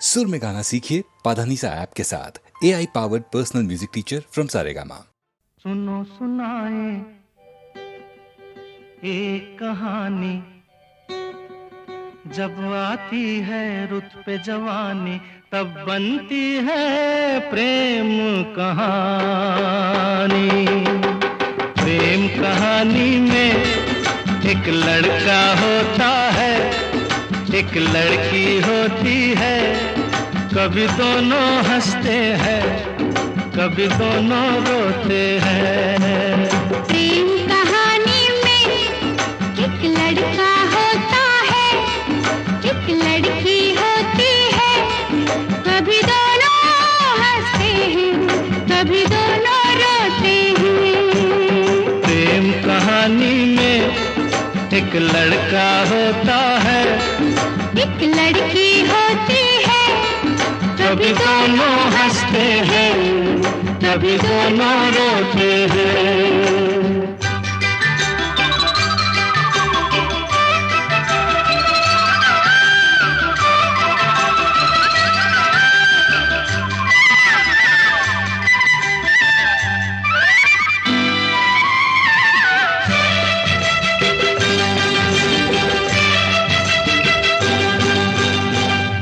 सुर में गाना सीखिए पाधानीसा ऐप के साथ। AI powered personal music teacher from Saregama. सुनो सुनाए एक कहानी, जब आती है रुत पे जवानी तब बनती है प्रेम कहानी। प्रेम कहानी में एक लड़का होता है, एक लड़की होती है, कभी दोनों हंसते हैं, कभी दोनों रोते हैं। प्रेम कहानी में एक लड़का होता है, एक लड़की होती है, कभी दोनों हंसते हैं, कभी दोनों रोते हैं। प्रेम कहानी में एक लड़का होता है, एक लड़की होती है, कभी दोनों हंसते हैं, कभी दोनों रोते हैं।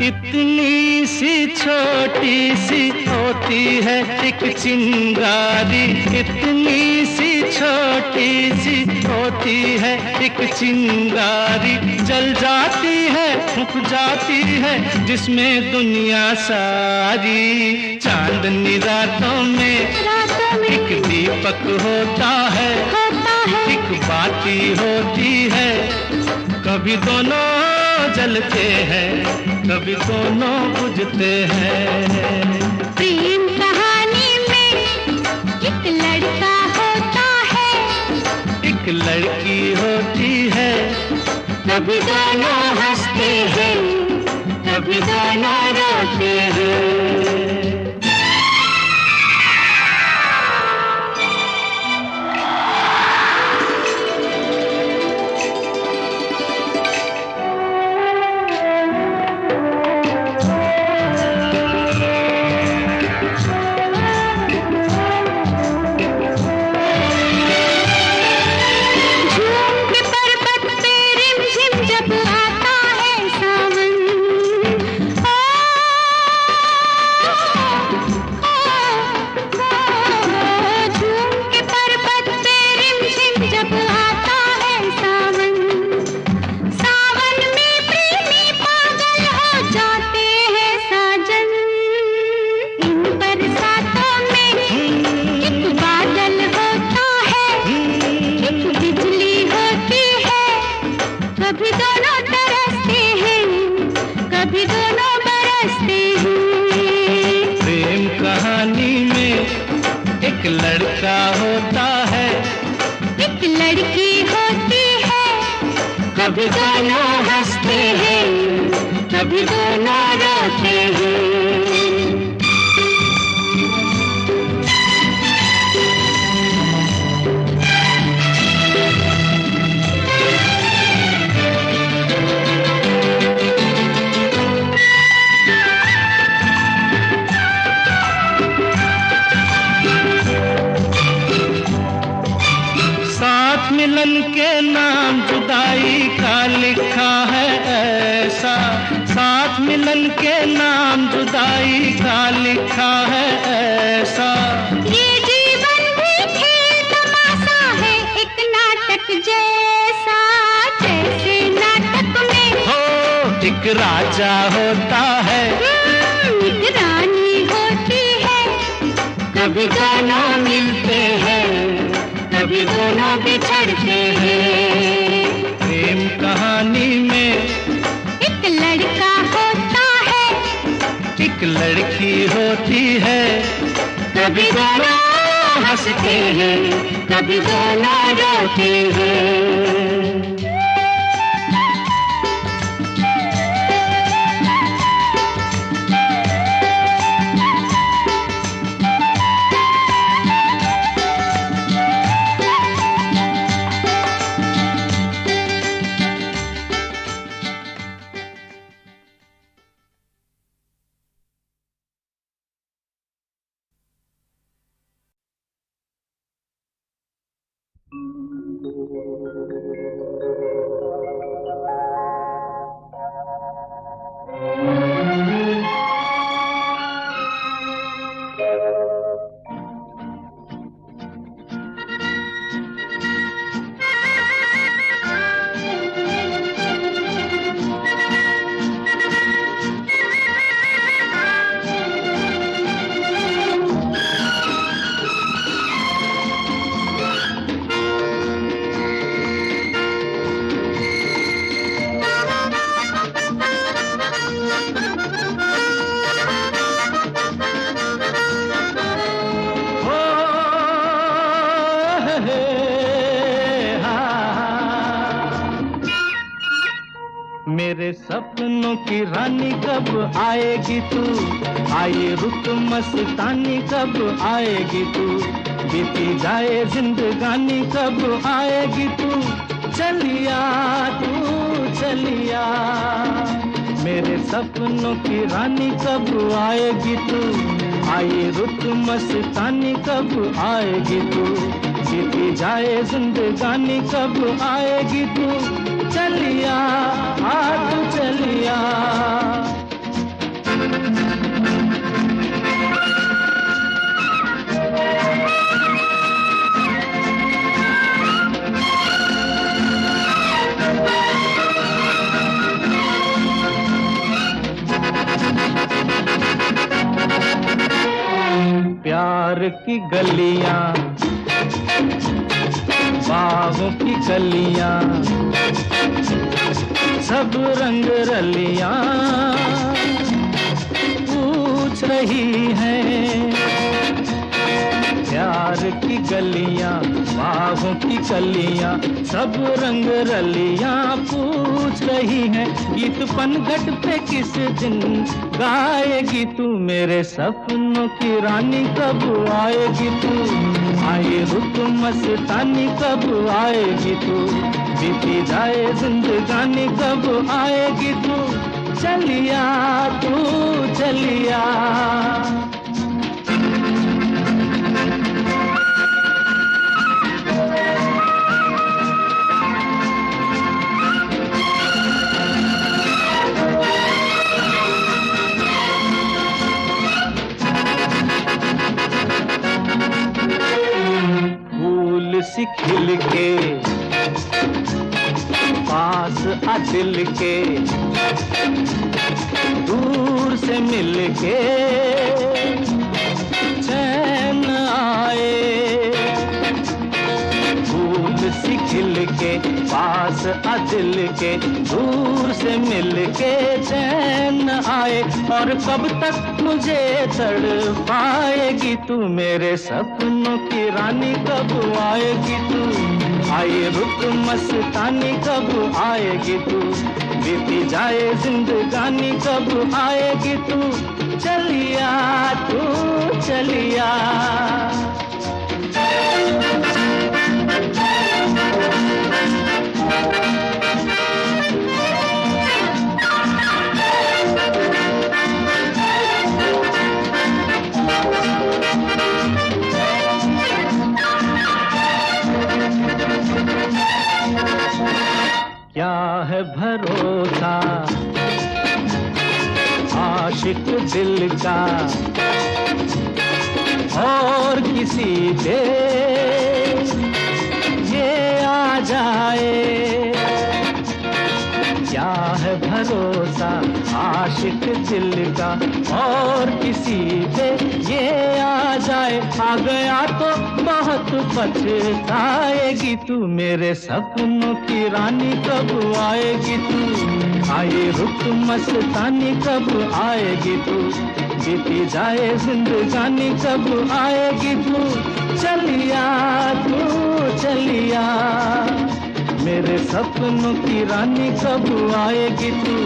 इतनी सी छोटी सी होती है एक चिंगारी, इतनी सी छोटी सी होती है एक चिंगारी, जल जाती है फूंक जाती है जिसमें दुनिया सारी। चांदनी रातों में एक दीपक होता है, एक बाती होती है, कभी दोनों जलते हैं, कभी दोनों बुझते हैं। प्रेम कहानी में एक लड़का होता है, एक लड़की होती है, कभी दोनों हंसते हैं, कभी दोनों रोते हैं। कभी दोनों तरसते हैं, कभी दोनों बरसते हैं। प्रेम कहानी में एक लड़का होता है, एक लड़की होती है, कभी दोनों हंसते हैं, कभी दोनों रोते हैं। मिलन के नाम जुदाई का लिखा है ऐसा, साथ मिलन के नाम जुदाई का लिखा है ऐसा। ये जीवन भी खेल तमाशा है एक नाटक जैसा, जैसे नाटक में हो एक राजा होता है, एक रानी होती है, कभी दोनों मिलते हैं, कभी दोनों बिछड़ते हैं। प्रेम कहानी में एक लड़का होता है, एक लड़की होती है, कभी दोनों हंसते हैं, कभी दोनों रोते हैं। मेरे सपनों की रानी कब आएगी तू, आए रुत मस्तानी कब आएगी तू, बीती जाए जिंदगानी कब आएगी तू, चलिया तू चलिया। मेरे सपनों की रानी कब आएगी तू, आए रुत मस्तानी कब आएगी तू, बीती जाए जिंदगानी कब आएगी तू, चलिया आ तू चलिया। प्यार की गलियां, बागों की कलियां, सब रंग रलियां पूछ रही हैं। प्यार की गलियां, बागों की कलियां, सब रंग रलियां पूछ रही हैं। गीत पनघट पे किस दिन गाएगी तू, मेरे सपनों की रानी कब आएगी तू, आए रुत मस्तानी कब आएगी तू, बीती जाए जिंदगानी कब आएगी तू, चलिया तू चलिया। सी खिल के पास आ दिल के, दूर से मिल के चैन आए। फूल सी खिल के पास आ दिल के, दूर से मिल के चैन आए। और कब तक मुझे तड़पाएगी तू, मेरे सपनों की रानी कब आएगी तू, आए रुत मस्तानी कब आएगी तू, बीती जाए जिंदगानी कब आएगी तू, चलिया तू चलिया। क्या है भरोसा आशिक दिल का और किसी पे ये आ जाए। क्या है भरोसा आशिक दिल का और किसी पे ये आ जाए। आ गया तो बहुत पछताएगी तू, मेरे सपनों की रानी कब आएगी तू, आए रुत मस्तानी कब आएगी तू, बीती जाए जिंदगानी कब आएगी तू, चलिया तू चलिया। मेरे सपनों की रानी कब आएगी तू,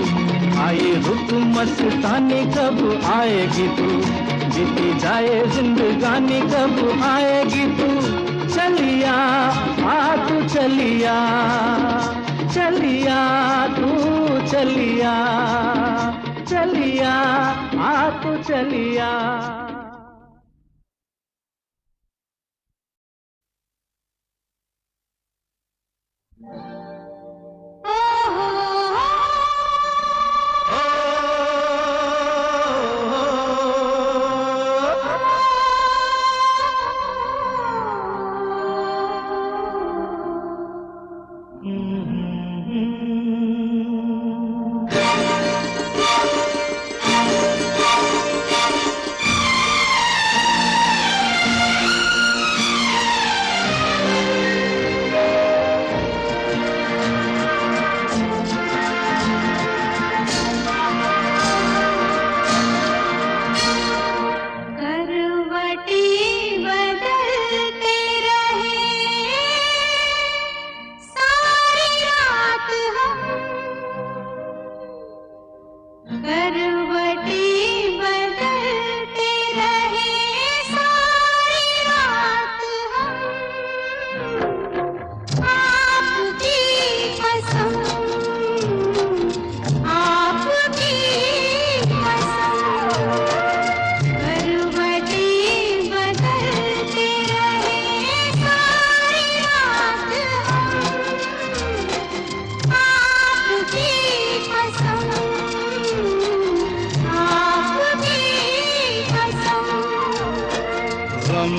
आए रुत मस्तानी कब आएगी तू, बीती जाए जिंदगानी कब आएगी तू, चलिया आ तू चलिया, चलिया तू चलिया, चलिया आ तू चलिया।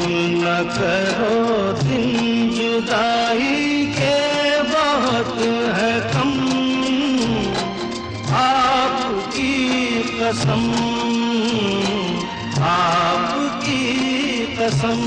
न करो दिन जुदाई के बहुत है कम, आपकी कसम, आपकी कसम।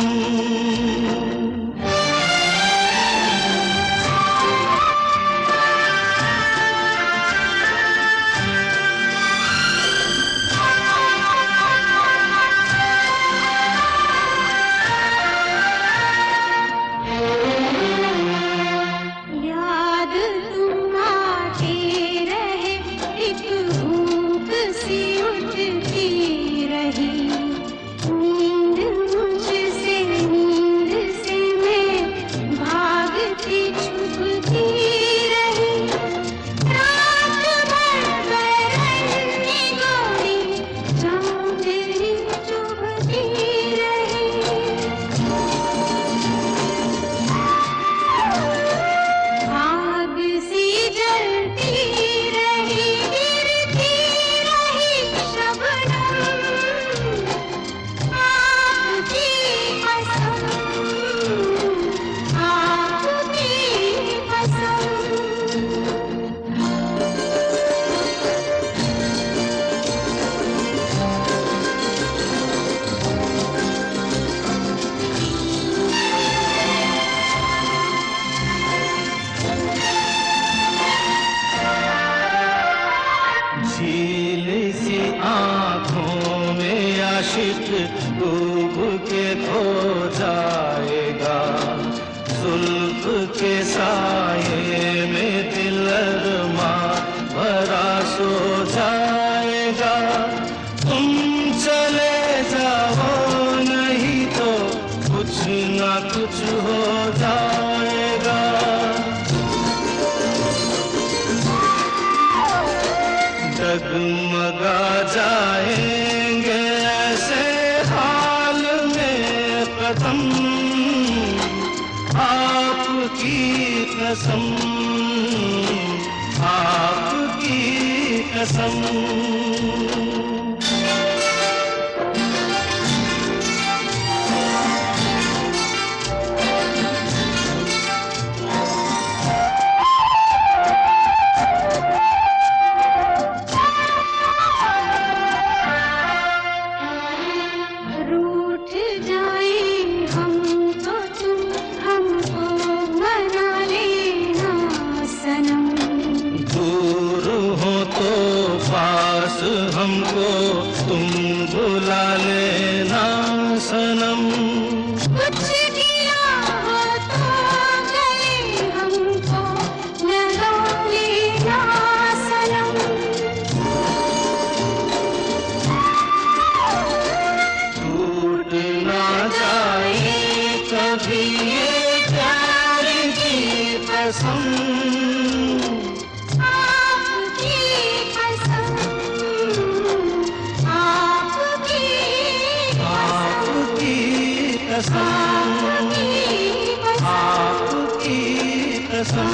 डूब के खो जाएगा, जुल्फ के साये में दिल अरमा भरा सो जाएगा। तुम चले जाओ नहीं तो कुछ ना कुछ हो जाएगा। डगमगा जाएंगे ऐसे हाल में कदम, आपकी कसम, आपकी कसम। हमको तुम बुला लेना सनम। कुछ दिया हो तो गले हमको लगा लेना सनम। टूट ना जाए कभी ये प्यार की कसम, कसम, आपकी कसम, आपकी कसम।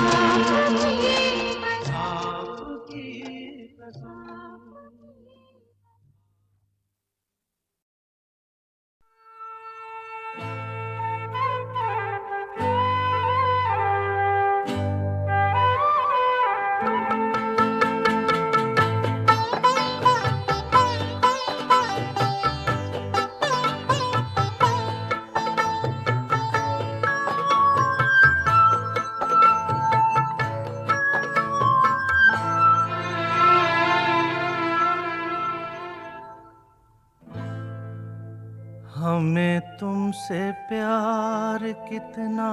हमें तुमसे प्यार कितना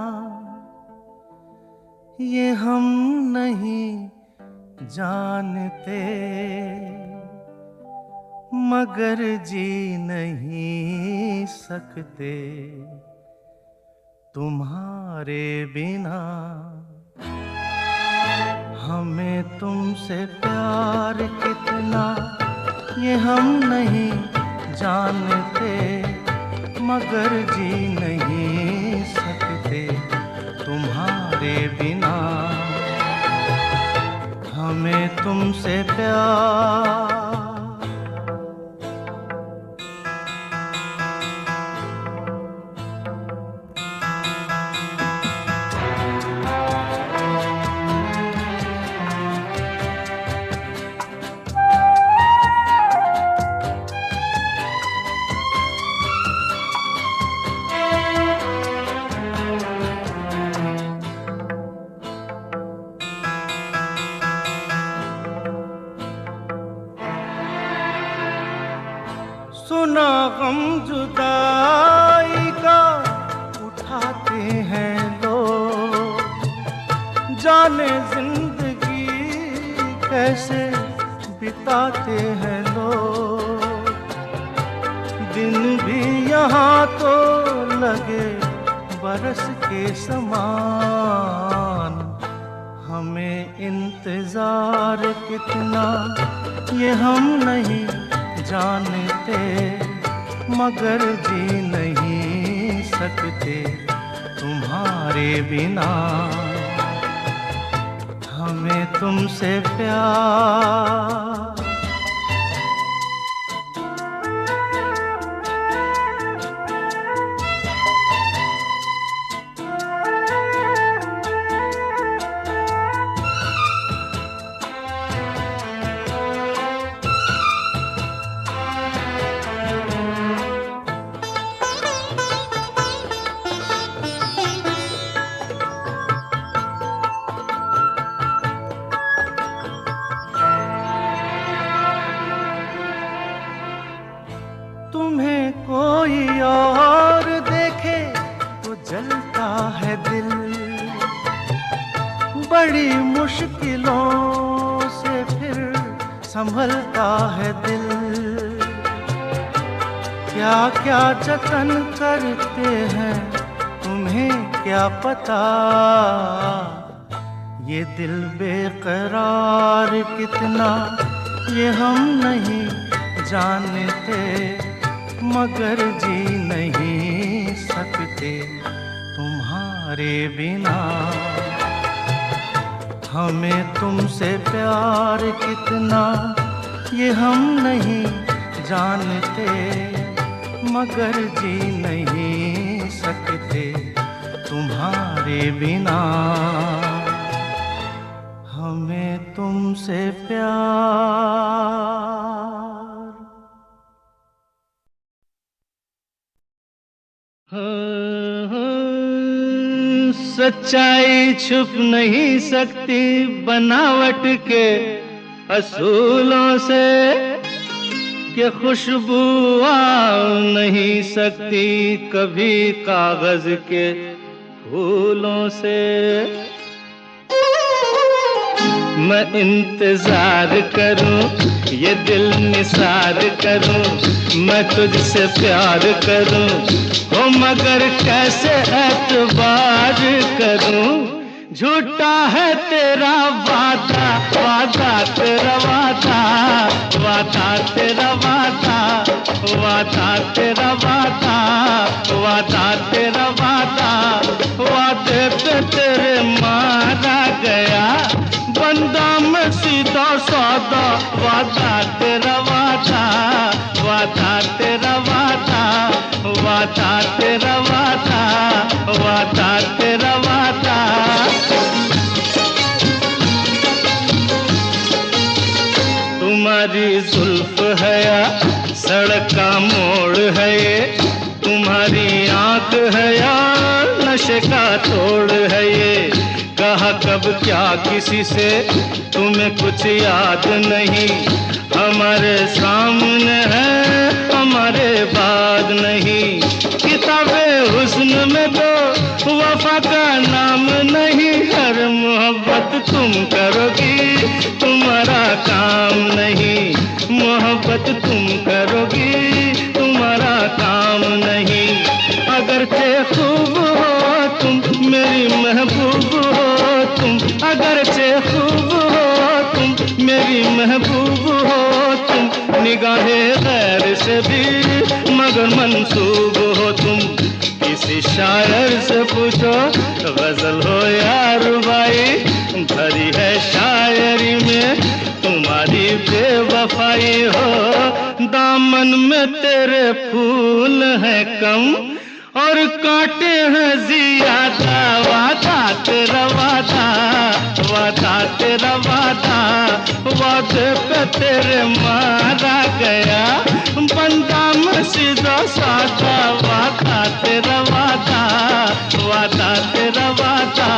ये हम नहीं जानते, मगर जी नहीं सकते तुम्हारे बिना। हमें तुमसे प्यार कितना ये हम नहीं जानते, मगर जी नहीं सकते तुम्हारे बिना। हमें तुमसे प्यार सुना गम जुदाई का उठाते हैं लोग, जाने जिंदगी कैसे बिताते हैं लोग। दिन भी यहाँ तो लगे बरस के समान, हमें इंतजार कितना ये हम नहीं जानते, मगर जी नहीं सकते तुम्हारे बिना। हमें तुमसे प्यार तुम्हें कोई और देखे तो जलता है दिल, बड़ी मुश्किलों से फिर संभलता है दिल। क्या क्या जतन करते हैं तुम्हें क्या पता, ये दिल बेकरार कितना ये हम नहीं जानते, मगर जी नहीं सकते तुम्हारे बिना। हमें तुमसे प्यार कितना ये हम नहीं जानते, मगर जी नहीं सकते तुम्हारे बिना। हमें तुमसे प्यार सच्चाई छुप नहीं सकती बनावट के असूलों से, कि खुशबू आ नहीं सकती कभी कागज के फूलों से। मैं इंतजार करूं ये दिल निसार करूं, मैं तुझसे प्यार करूं हो मगर कैसे एतबार करूं। झूठा है तेरा वादा, वादा तेरा वादा, वादा तेरा वादा, वादा तेरा वादा, वादा तेरा वादा। वादे पे तेरे मारा गया बंदा मैं सीधा सादा, वादा तेरा वादा, वादा तेरा वादा, वादा तेरा वादा, वादा तेरा वादा। तुम्हारी जुल्फ है या सड़क का मोड़ है ये, तुम्हारी आंख है या नशे का तोड़ है ये। कहा कब क्या किसी से तुम्हें कुछ याद नहीं, हमारे सामने है हमारे बाद नहीं। किताबे हुस्न में तो वफा का नाम नहीं, हर मोहब्बत तुम करोगी तुम्हारा काम नहीं, मोहब्बत तुम करोगी तुम्हारा काम नहीं। अगर थे खूब हो तुम मेरी महबूब हो तुम, अगर चे खूब हो तुम मेरी महबूब हो तुम। निगाहे गैर से भी मगर मंसूब हो तुम। किसी शायर से पूछो गजल हो या रुबाई, भरी है शायरी में तुम्हारी बेवफाई हो। दामन में तेरे फूल है कम और कांटे हैं ज्यादा, वादा तेरा वादा, वादा तेरा वादा। वादे पे तेरे मारा गया बंदा मैं सीधा सादा, वादा तेरा वादा, वादा तेरा वादा।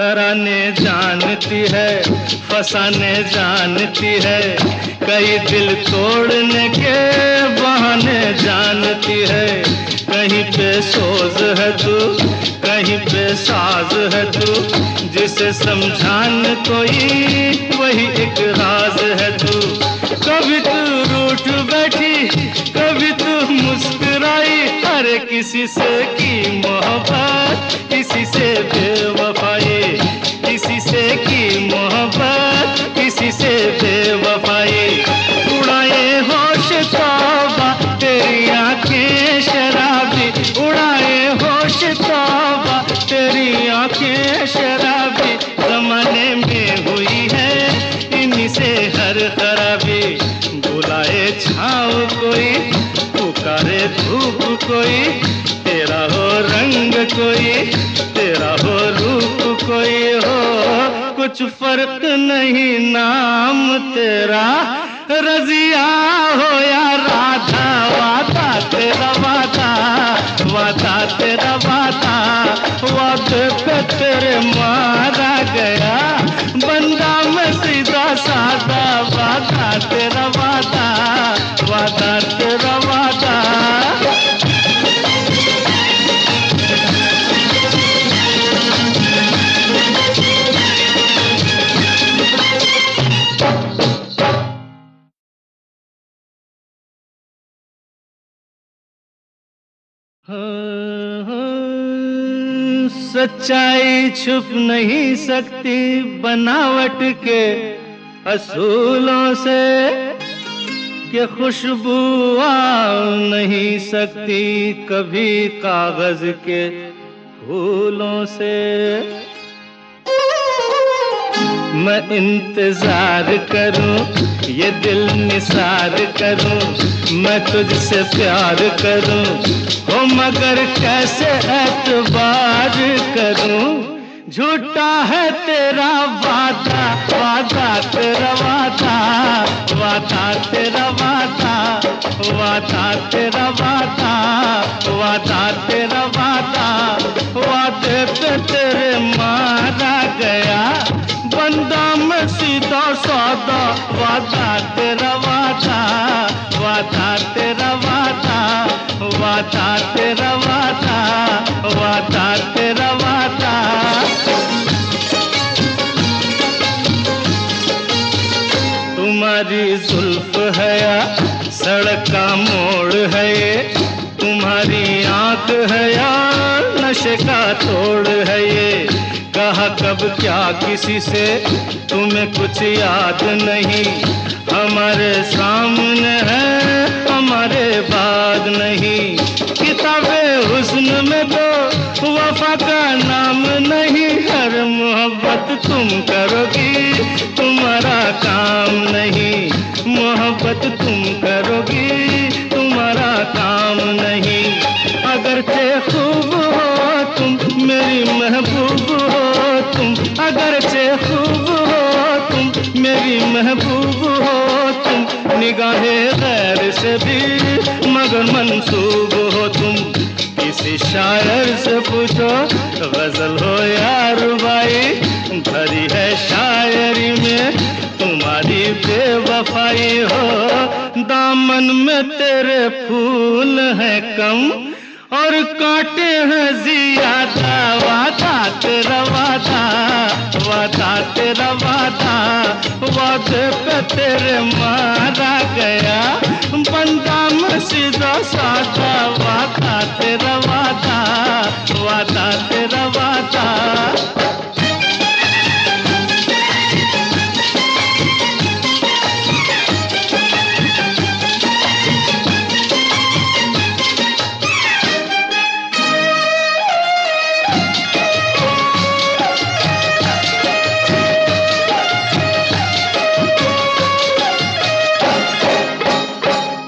तराने जानती है, फसाने जानती है, कई दिल तोड़ने के बहाने जानती है। कहीं पे सोज है तू, कहीं पे साज है तू, जिसे समझाने कोई वही एक राज है तू। कभी तू रूठ बैठी, कभी तू मुस्कुराई, हर किसी से की मोहब्बत, किसी से बेवफाई, किसी से की मोहब्बत, किसी से बेवफाई। उड़ाए होश तौबा तेरी आंखें शराबी, उड़ाए होश तौबा तेरी आंखें शराबी। जमाने में हुई है इन्हीं से हर खराबी। बुलाए छाँव कोई, पुकारे धूप कोई, तेरा हो रंग कोई, तेरा हो रूप कोई हो, कुछ फर्क नहीं नाम तेरा रजिया हो या राधा। वादा तेरा वादा, वादा तेरा वादा, वादे पे तेरे मारा गया बंदा मैं सीधा सादा। वादा तेरा वादा, वादा तेरा वादा। सच्चाई छुप नहीं सकती बनावट के असूलों से, कि खुशबू आ नहीं सकती कभी कागज के फूलों से। मैं इंतजार करूं, ये दिल निसार करूं, मैं तुझसे प्यार करूं, हो मगर कैसे एतबार करूं। झूठा है तेरा वादा, वादा तेरा वादा, वादा तेरा वादा, वादा तेरा वादा, वादा तेरा वादा। वादे पे तेरे मारा गया बंदा मैं सीधा सादा। वादा तेरा वादा, वादा तेरा वादा, वादा तेरा वादा, वादा तेरा वादा। तुम्हारी जुल्फ है या सड़क का मोड़ है ये, तुम्हारी आंख है या नशे का तोड़ है ये। कहा कब क्या किसी से तुम्हें कुछ याद नहीं, हमारे सामने है हमारे बाद नहीं। किताबे हुस्न में तो वफा का नाम नहीं, हर मोहब्बत तुम करोगी तुम्हारा काम नहीं, मोहब्बत तुम करोगी तुम्हारा काम नहीं। अगर थे खूब हो तुम मेरी महबूब हो तुम, अगर चे खूब हो तुम मेरी महबूब हो तुम, निगाहे गैर से भी मगर मंसूब हो तुम। किसी शायर से पूछो गजल हो या रुबाई, भरी है शायरी में तुम्हारी बेवफाई हो। दामन में तेरे फूल है कम और कांटे हैं ज्यादा। वादा तेरा वादा, वादा तेरा वादा, वादे पे तेरे मारा गया बंदा मैं सीधा सादा। वादा तेरा वादा, वादा तेरा वादा।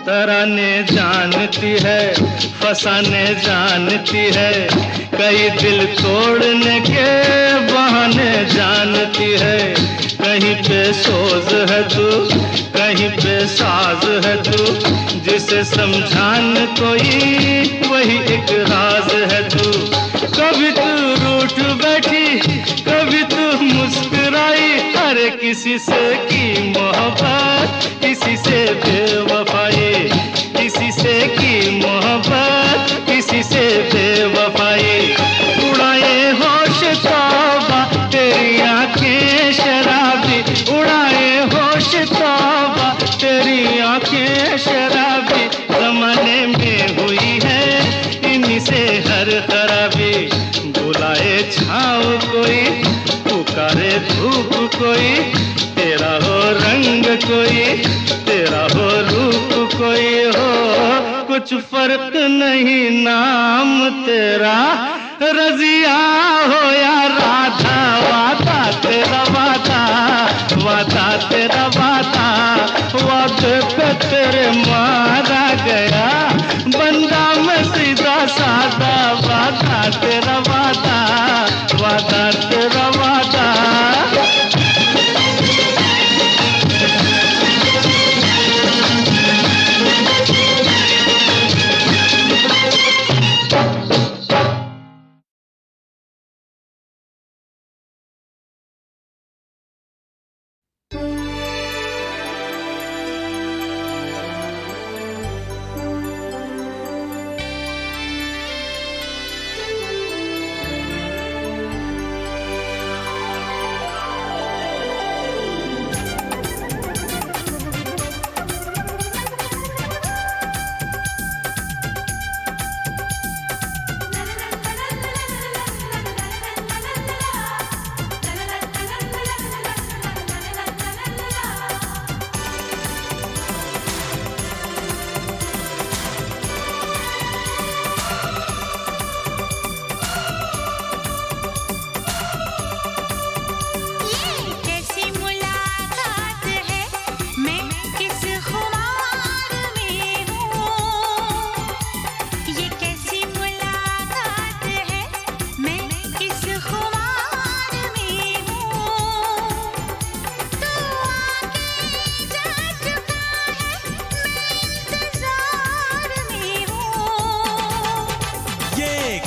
तराने जानती है, फसाने जानती है, कई दिल तोड़ने के बहाने जानती है। कहीं पे सोज है तू, कहीं पे साज है तू, जिसे समझाने कोई वही एक राज है तू। कभी तू रूठ बैठी, कभी किसी से की मोहब्बत, किसी से बेवफाई, किसी से की मोहब्बत, किसी से बेवफाई। उड़ाए होश तौबा तेरी आंखें शराबी, उड़ाए होश तौबा तेरी आंखें शराबी। जमाने में हुई है इन्हीं से हर खराबी। बुलाए छाँव कोई, पुकारे धूप कोई, तेरा हो रंग कोई, तेरा हो रूप कोई हो, कुछ फर्क नहीं नाम तेरा रजिया हो या राधा। वादा तेरा वादा, वादा तेरा वादा, वादे पे तेरे मारा गया बंदा मैं सीधा सादा। वादा तेरा वादा, वादा तेरा वादा।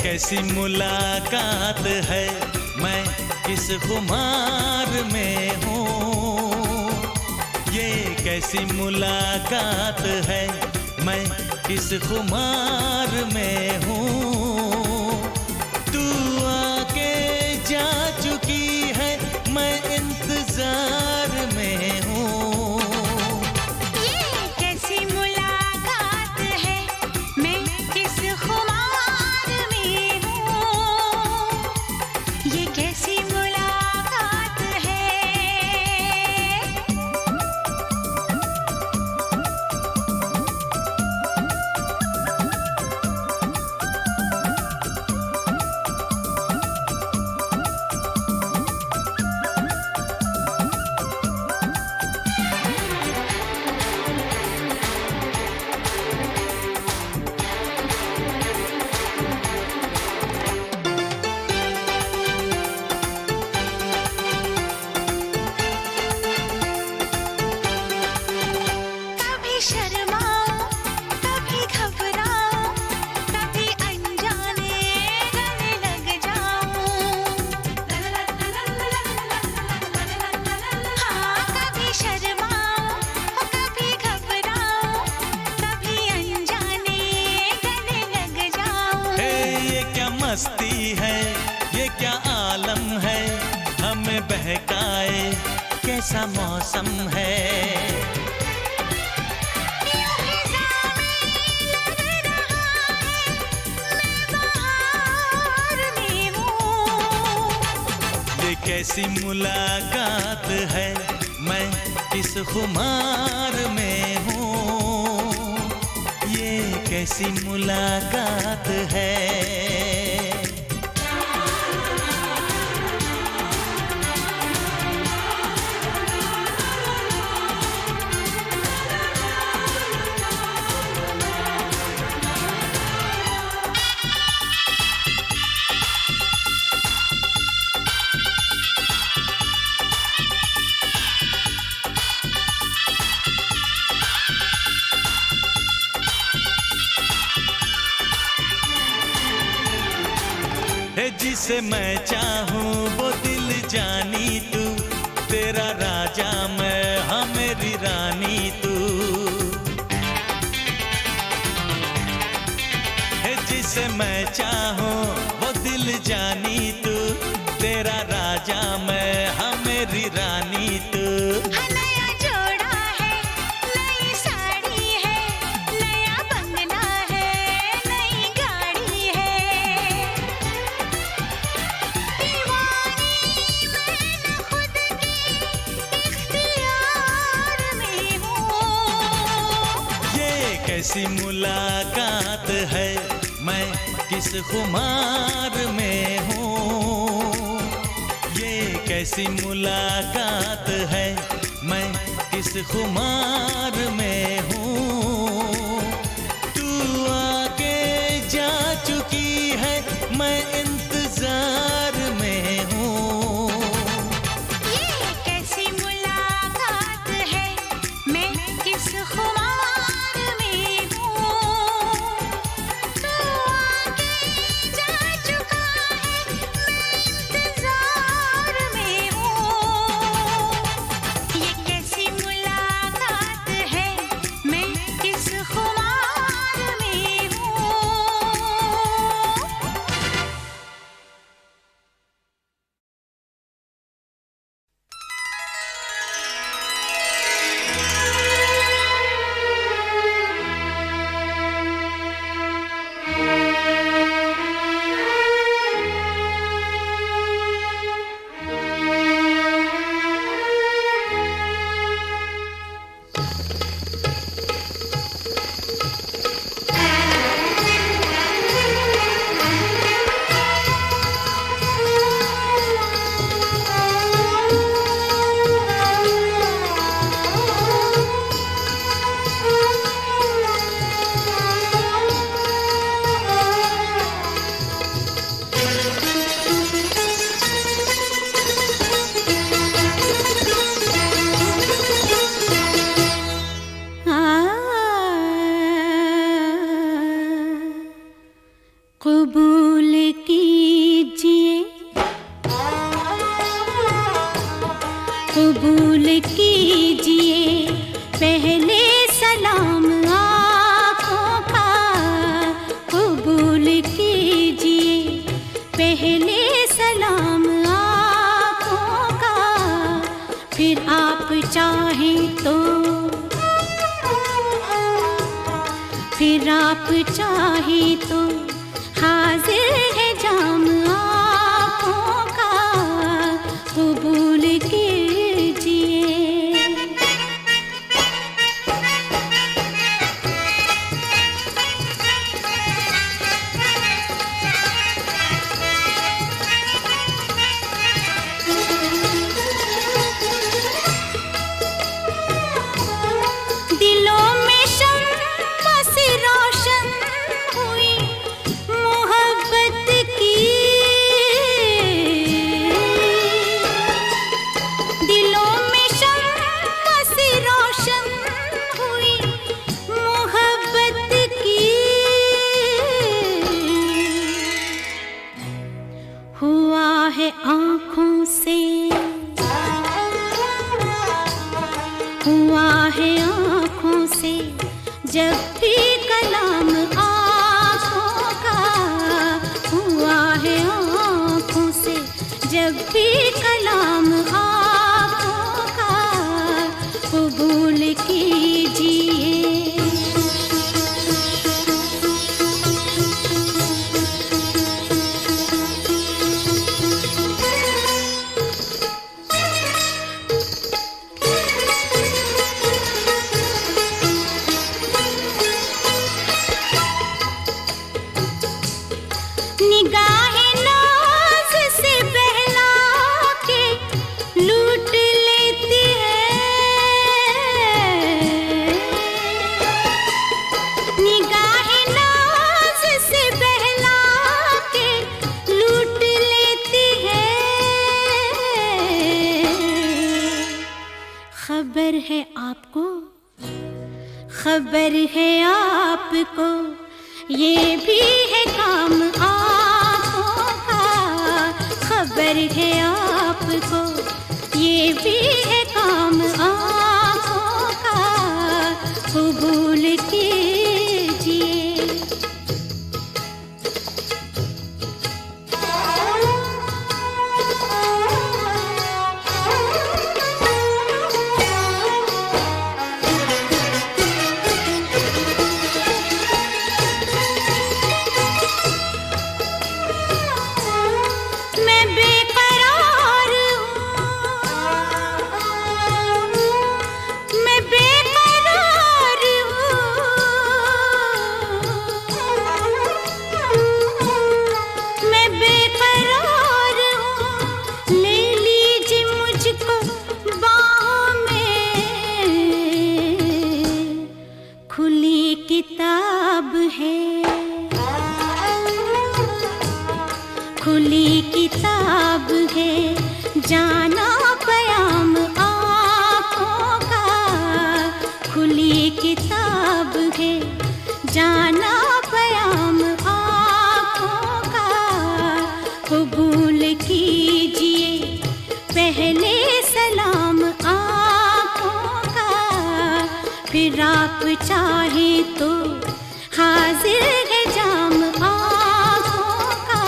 कैसी मुलाकात है, मैं किस खुमार में हूँ। ये कैसी मुलाकात है, मैं किस खुमार में हूँ। तू आके जा चुकी है, मैं इंतजार में हूँ। ये कैसी मुलाकात है, मैं किस खुमार में हूँ। ये कैसी मुलाकात है। कभी शर्माऊं, कभी घबराऊं, कभी अनजाने गले लग जाऊं। हाँ, कभी शर्माऊं, कभी घबराऊं, कभी अनजाने गले लग जाऊं। हे ये क्या मस्ती है, ये क्या आलम है, हमें बहकाए कैसा मौसम है। यूं हिज़ा में लग रहा है, मैं बहार में हूँ। ये कैसी मुलाकात है, मैं किस खुमार में हूँ। ये कैसी मुलाकात है। जिसे मैं चाहूं वो दिल जानी तू, तेरा राजा कैसी मुलाकात है, मैं किस खुमार में हूँ। ये कैसी मुलाकात है, मैं किस खुमार में हूँ। तू आके जा चुकी है, मैं इंतजार में हूँ। ये कैसी मुलाकात है, मैं किस खुमार में हूँ। तू आके जा चुका है, मैं इंतजार में हूँ। ये कैसी मुलाकात है, मैं किस खुमार में हूँ। कबूल कीजिए, कबूल कीजिए पहले सलाम आँखों का। कबूल कीजिए पहले सलाम आँखों का। फिर आप चाहें तो, फिर आप चाहें तो हाजिर है जाम आँखों का। कबूल कीजिए। दिलों में शम्मा सी रोशन हुई मोहब्बत की। दिलों में शम्मा सी रोशन हुई मोहब्बत की। हुआ है आँखों से, हुआ है आँखों से जब भी कलाम आँखों का। हुआ है आँखों से जब भी कलाम आँखों का। कबूल कीजिए। निगाहें नाज़ से बहला के लूट लेती है। निगाहें नाज़ से बहला के लूट लेती है। खबर है आपको, खबर है आपको, ये भी है काम आँखों का। खबर है आपको, ये भी है काम आँखों का। कबूल कीजिए। मैं बेकरार हूँ, जाना पयाम आँखों का, खुली किताब है जाना पयाम आँखों का। कबूल कीजिए पहले सलाम आँखों का, फिर आप चाहे तो हाजिर है जाम आँखों का।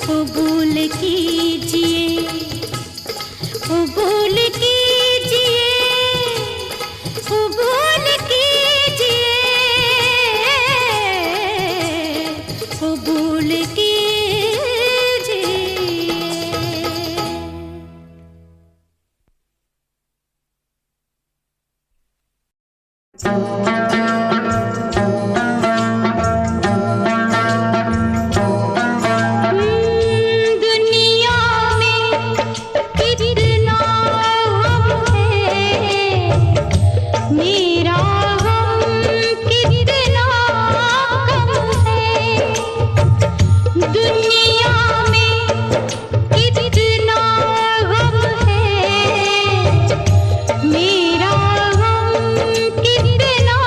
कबूल कीजिए, कबूल कीजिए, कबूल कीजिए, कबूल कीजिए। दुनिया में कितना गम है, मेरा गम कितना कम है। दुनिया में कितना गम है, मेरा गम कितना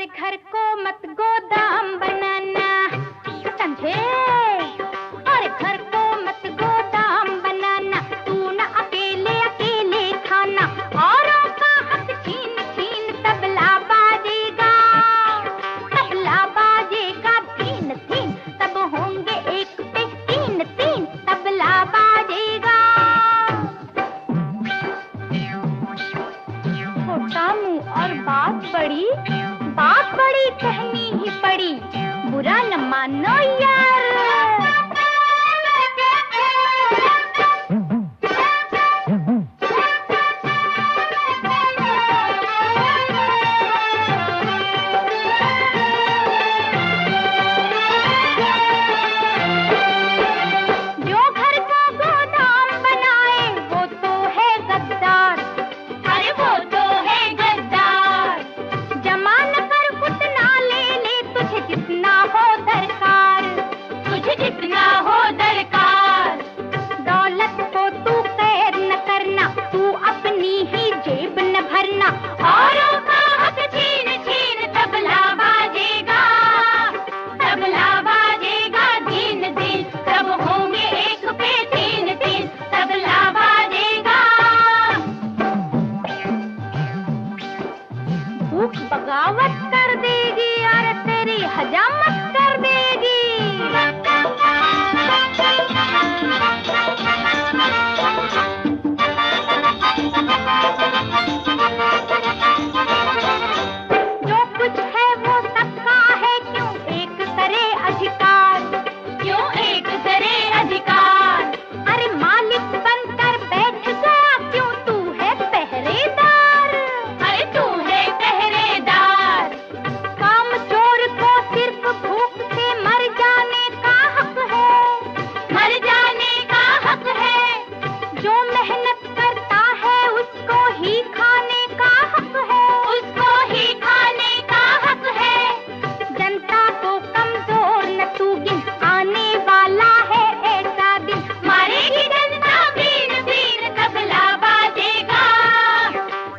घर को मत गोदाम बनाना, समझे? अरे घर को मत गोदाम बनाना, तू न अकेले अकेले खाना, औरों का हक छीन छीन तबला बाजेगा, तबला बाजेगा धीन धीन, तब होंगे एक पे तीन तीन, तबला बाजेगा। छोटा मुंह और बात बड़ी कहनी ही पड़ी, बुरा न मानो यार। जो घर को गोदाम बनाए वो तो है गद्दार, अरे वो तो है गद्दार। जमा न कर उतना ले ले तुझे जितना हो दरकार, तुझे जितना हो दरकार। दौलत को तू कैद न करना, तू अपनी ही जेब न भरना, औरों का हक छीन छीन तबला बाजेगा, तबला बाजेगा धीन धीन, तब होंगे एक पे तीन तीन, तबला बाजेगा। भूख बगावत कर देगी और तेरी हजामत कर देगी। जो कुछ है वो सबका है, क्यों एक करे अधिकार, क्यों एक करे अधिकार। अरे मालिक बनकर बैठ गया, क्यों तू है पहरेदार, अरे तू है पहरेदार। काम चोर को सिर्फ भूख से मर जाने का हक है, मर जाने का हक है। जो मेहनत करता है उसको ही खाने का हक है, उसको ही खाने का हक है। जनता को कमजोर न तू गिन, आने वाला है ऐसा दिन, मारेगी जनता बीन बीन, तबला बाजेगा,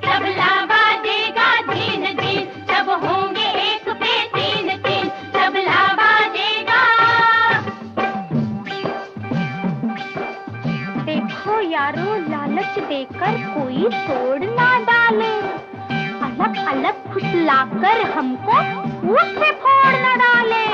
तबला बाजेगा धीन धीन, तब होंगे एक पे तीन तीन, तबला बाजेगा। देखो यारो, लालच देकर कोई तोड़ ना डाले, अलग अलग फुसलाकर हमको मुंह से फोड़ न डाले।